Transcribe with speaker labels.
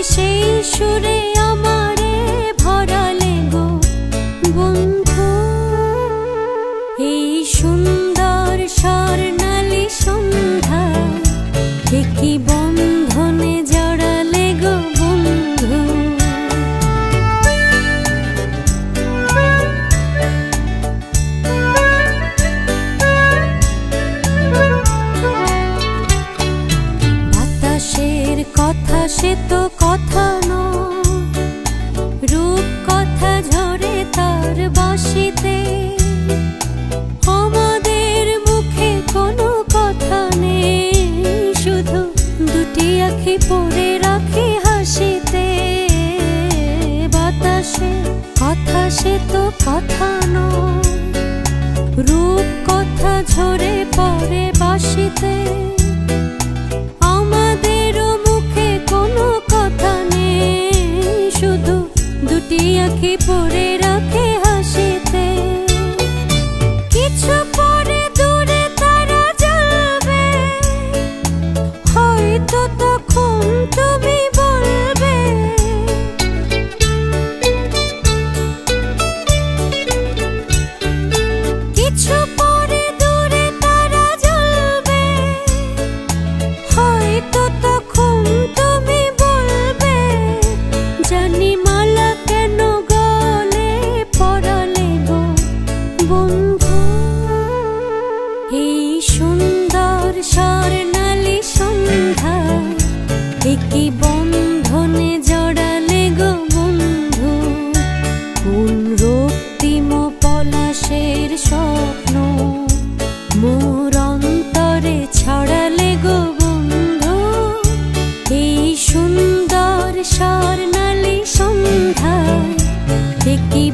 Speaker 1: সেই সুরে আমারে ভরালে গো বন্ধু। এই সুন্দর স্বর্ণালী সন্ধ্যা কি বন্ধনে জড়ালে গো বন্ধু। বাতাসের কথা সে তো কথা নয়, রূপ কথা ঝরে তার বাঁশিতে। আমাদের মুখে কোনো কথা নেই, শুধু দুটি আঁখি পড়ে রাখি হাসিতে। বাতাসের কথা সে তো কথা নয়, রূপ কথা ঝরে পড়ে বাঁশিতে। আমাদেরও মুখে কোনো কথা নেই, শুধু দুটি আঁখি পড়ে রাখে হাসিতে। কিছু পরে দূরে তারা জ্বলবে, হয়তো তখন তুমি বলবে কিছু পরে দূরে তারা জ্বলবে, হয়তো তখন তুমি বলবে জানি মালা কেন গলে পরালে গো বন্ধু। এই সুন্দর স্বর্ণালী সন্ধ্যা কি বন্ধনে জড়ালে গো বন্ধু। কোন রক্তিম পলাশের স্বপ্ন মোর অন্তরে ছড়ালে গো বন্ধু। এই সুন্দর স্বর্ণালী সন্ধ্যা কি